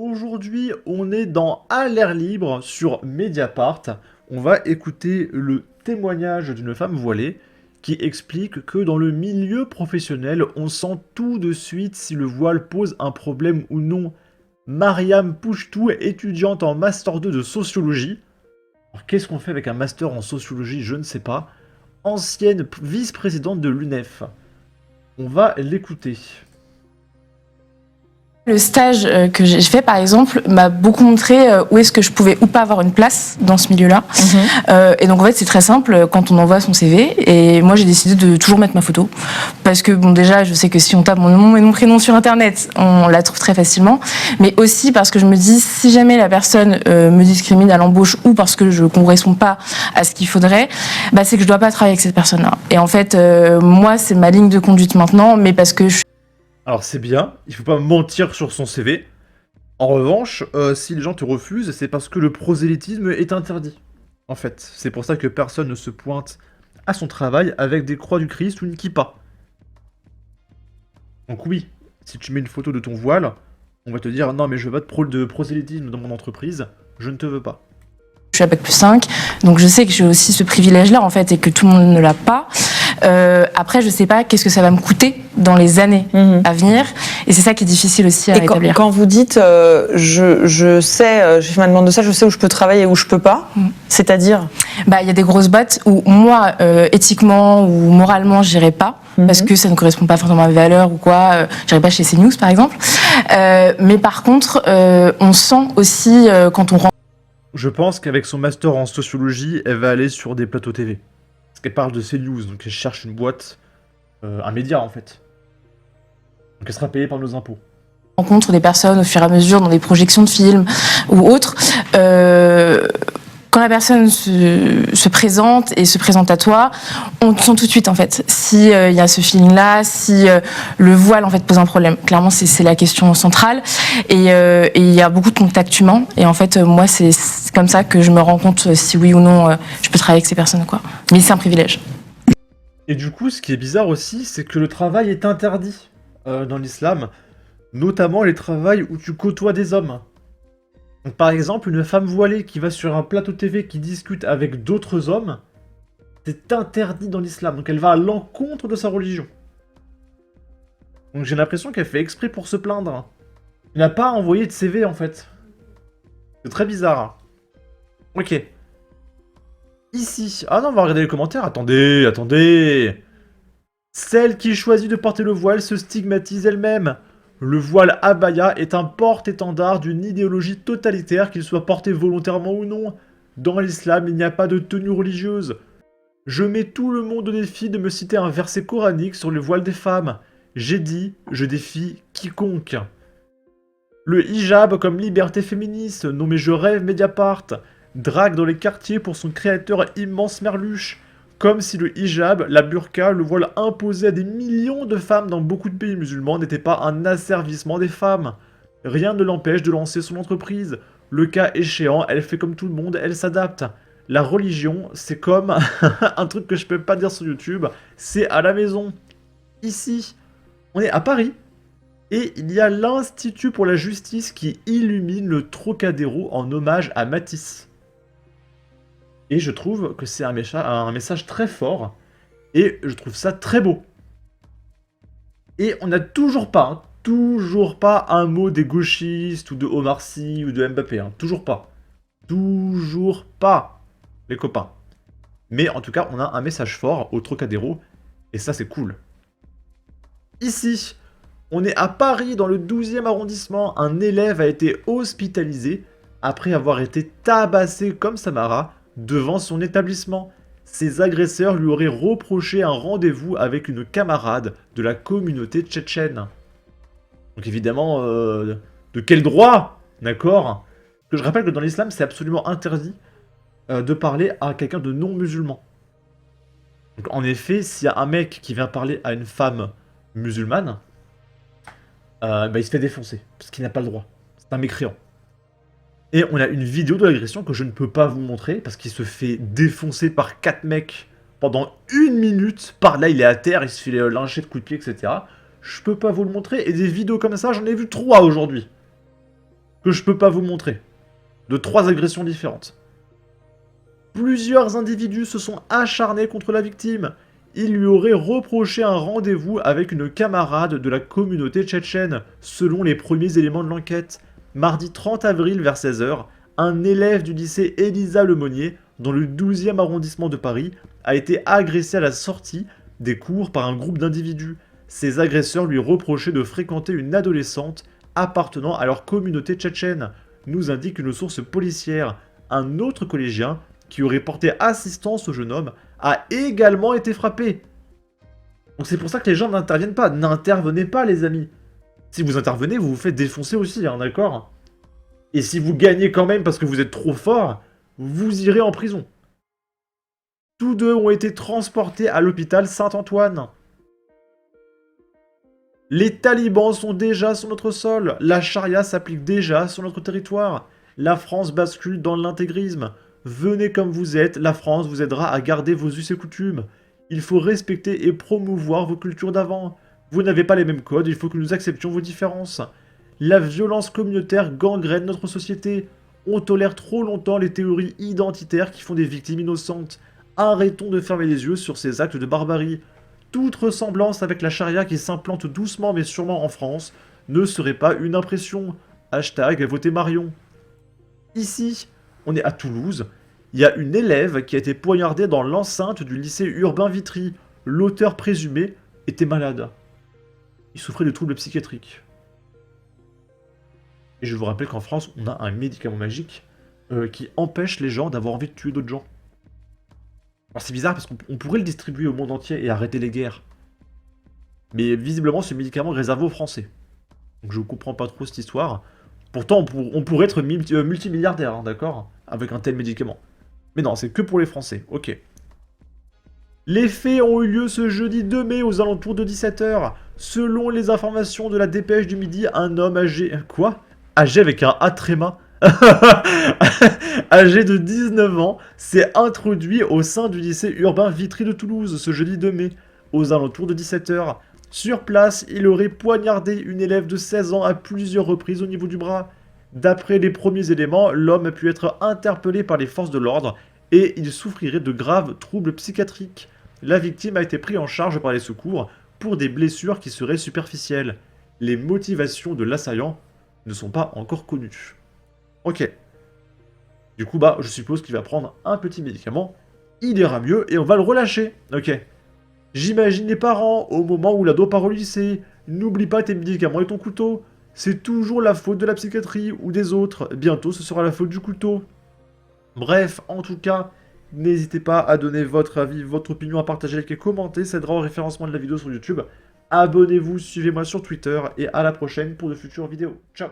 Aujourd'hui, on est dans À l'air libre sur Mediapart. On va écouter le témoignage d'une femme voilée qui explique que dans le milieu professionnel, on sent tout de suite si le voile pose un problème ou non. Mariam Pouchtou, étudiante en Master 2 de sociologie. Alors, qu'est-ce qu'on fait avec un master en sociologie? Je ne sais pas. Ancienne vice-présidente de l'UNEF. On va l'écouter. Le stage que j'ai fait, par exemple, m'a beaucoup montré où est-ce que je pouvais ou pas avoir une place dans ce milieu-là. Et donc, en fait, c'est très simple quand on envoie son CV. Et moi, j'ai décidé de toujours mettre ma photo. Parce que, bon, déjà, je sais que si on tape mon nom et mon prénom sur Internet, on la trouve très facilement. Mais aussi parce que je me dis, si jamais la personne me discrimine à l'embauche ou parce que je ne correspond pas à ce qu'il faudrait, bah, c'est que je ne dois pas travailler avec cette personne-là. Et en fait, moi, c'est ma ligne de conduite maintenant, mais parce que je Alors c'est bien, il faut pas mentir sur son CV. En revanche, si les gens te refusent, c'est parce que le prosélytisme est interdit. En fait, c'est pour ça que personne ne se pointe à son travail avec des croix du Christ ou une kippa. Donc oui, si tu mets une photo de ton voile, on va te dire non mais je veux pas de prosélytisme dans mon entreprise, je ne te veux pas. suis à Bac+5, donc je sais que j'ai aussi ce privilège-là, en fait, et que tout le monde ne l'a pas. Après, je sais pas qu'est-ce que ça va me coûter dans les années à venir, et c'est ça qui est difficile aussi à rétablir. Quand vous dites je sais, j'ai fait ma demande de ça, je sais où je peux travailler et où je peux pas, c'est-à-dire Bah, il y a des grosses boîtes où moi, éthiquement ou moralement, j'irai pas, parce que ça ne correspond pas forcément à mes valeurs ou quoi. J'irai pas chez CNews, par exemple. Mais par contre, on sent aussi quand on rentre. Je pense qu'avec son master en sociologie, elle va aller sur des plateaux TV. Parce qu'elle parle de CNews, donc elle cherche une boîte, un média en fait. Donc elle sera payée par nos impôts. Rencontre des personnes au fur et à mesure dans des projections de films ou autres. Quand la personne se présente et se présente à toi, on te sent tout de suite en fait si il y a ce feeling-là, si le voile en fait pose un problème. Clairement, c'est la question centrale. Et il y a beaucoup de contacts humains. Et en fait, moi, c'est comme ça que je me rends compte si oui ou non je peux travailler avec ces personnes, quoi. Mais c'est un privilège. Et du coup, ce qui est bizarre aussi, c'est que le travail est interdit dans l'islam, notamment les travails où tu côtoies des hommes. Donc, par exemple, une femme voilée qui va sur un plateau TV qui discute avec d'autres hommes, c'est interdit dans l'islam, donc elle va à l'encontre de sa religion. Donc j'ai l'impression qu'elle fait exprès pour se plaindre. Elle n'a pas envoyé de CV en fait. C'est très bizarre. Ok. Ici. Ah non, on va regarder les commentaires. Attendez. Celle qui choisit de porter le voile se stigmatise elle-même. Le voile abaya est un porte-étendard d'une idéologie totalitaire, qu'il soit porté volontairement ou non. Dans l'islam, il n'y a pas de tenue religieuse. Je mets tout le monde au défi de me citer un verset coranique sur le voile des femmes. J'ai dit, je défie quiconque. Le hijab comme liberté féministe, non mais je rêve Mediapart. Drague dans les quartiers pour son créateur immense merluche. Comme si le hijab, la burqa, le voile imposé à des millions de femmes dans beaucoup de pays musulmans n'était pas un asservissement des femmes. Rien ne l'empêche de lancer son entreprise. Le cas échéant, elle fait comme tout le monde, elle s'adapte. La religion, c'est comme un truc que je peux pas dire sur YouTube, c'est à la maison. Ici, on est à Paris, et il y a l'Institut pour la justice qui illumine le Trocadéro en hommage à Matisse. Et je trouve que c'est un message très fort, et je trouve ça très beau. Et on n'a toujours pas un mot des gauchistes, ou de Omar Sy, ou de Mbappé, toujours pas. Toujours pas, les copains. Mais en tout cas, on a un message fort au Trocadéro, et ça c'est cool. Ici, on est à Paris, dans le 12e arrondissement, un élève a été hospitalisé après avoir été tabassé comme Samara devant son établissement. Ses agresseurs lui auraient reproché un rendez-vous avec une camarade de la communauté tchétchène. Donc évidemment, de quel droit? D'accord? Je rappelle que dans l'islam, c'est absolument interdit de parler à quelqu'un de non musulman. Donc en effet, s'il y a un mec qui vient parler à une femme musulmane, il se fait défoncer, parce qu'il n'a pas le droit. C'est un mécréant. Et on a une vidéo de l'agression que je ne peux pas vous montrer, parce qu'il se fait défoncer par 4 mecs pendant 1 minute. Par là, il est à terre, il se fait lyncher de coups de pied, etc. Je peux pas vous le montrer, et des vidéos comme ça, j'en ai vu 3 aujourd'hui. que je peux pas vous montrer. De 3 agressions différentes. Plusieurs individus se sont acharnés contre la victime. Ils lui auraient reproché un rendez-vous avec une camarade de la communauté tchétchène, selon les premiers éléments de l'enquête. Mardi 30 avril vers 16h, un élève du lycée Élisa Lemonnier, dans le 12e arrondissement de Paris, a été agressé à la sortie des cours par un groupe d'individus. Ces agresseurs lui reprochaient de fréquenter une adolescente appartenant à leur communauté tchétchène, nous indique une source policière. Un autre collégien, qui aurait porté assistance au jeune homme, a également été frappé. Donc c'est pour ça que les gens n'interviennent pas. N'intervenez pas, les amis. Si vous intervenez, vous vous faites défoncer aussi, hein, d'accord? Et si vous gagnez quand même parce que vous êtes trop fort, vous irez en prison. Tous deux ont été transportés à l'hôpital Saint-Antoine. Les talibans sont déjà sur notre sol. La charia s'applique déjà sur notre territoire. La France bascule dans l'intégrisme. Venez comme vous êtes, la France vous aidera à garder vos us et coutumes. Il faut respecter et promouvoir vos cultures d'avant. Vous n'avez pas les mêmes codes, il faut que nous acceptions vos différences. La violence communautaire gangrène notre société. On tolère trop longtemps les théories identitaires qui font des victimes innocentes. Arrêtons de fermer les yeux sur ces actes de barbarie. Toute ressemblance avec la charia qui s'implante doucement mais sûrement en France ne serait pas une impression. Hashtag votez Marion. Ici, on est à Toulouse. Il y a une élève qui a été poignardée dans l'enceinte du lycée urbain Vitry. L'auteur présumé était malade. Il souffrait de troubles psychiatriques. Et je vous rappelle qu'en France, on a un médicament magique qui empêche les gens d'avoir envie de tuer d'autres gens. Alors c'est bizarre parce qu'on pourrait le distribuer au monde entier et arrêter les guerres. Mais visiblement, ce médicament est réservé aux Français. Donc je comprends pas trop cette histoire. Pourtant, on pourrait être multimilliardaire, hein, d'accord? Avec un tel médicament. Mais non, c'est que pour les Français, ok. Les faits ont eu lieu ce jeudi 2 mai aux alentours de 17h. Selon les informations de la dépêche du midi, un homme âgé... Quoi? Âgé avec un A tréma. Âgé de 19 ans, s'est introduit au sein du lycée urbain Vitry de Toulouse ce jeudi 2 mai, aux alentours de 17h. Sur place, il aurait poignardé une élève de 16 ans à plusieurs reprises au niveau du bras. D'après les premiers éléments, l'homme a pu être interpellé par les forces de l'ordre et il souffrirait de graves troubles psychiatriques. La victime a été prise en charge par les secours pour des blessures qui seraient superficielles. Les motivations de l'assaillant ne sont pas encore connues. Ok. Du coup, bah, je suppose qu'il va prendre un petit médicament, il ira mieux et on va le relâcher. Ok. J'imagine les parents, au moment où l'ado part au lycée, n'oublie pas tes médicaments et ton couteau. C'est toujours la faute de la psychiatrie ou des autres. Bientôt, ce sera la faute du couteau. Bref, en tout cas, n'hésitez pas à donner votre avis, votre opinion, à partager, liker et commenter. Ça aidera au référencement de la vidéo sur YouTube. Abonnez-vous, suivez-moi sur Twitter et à la prochaine pour de futures vidéos. Ciao!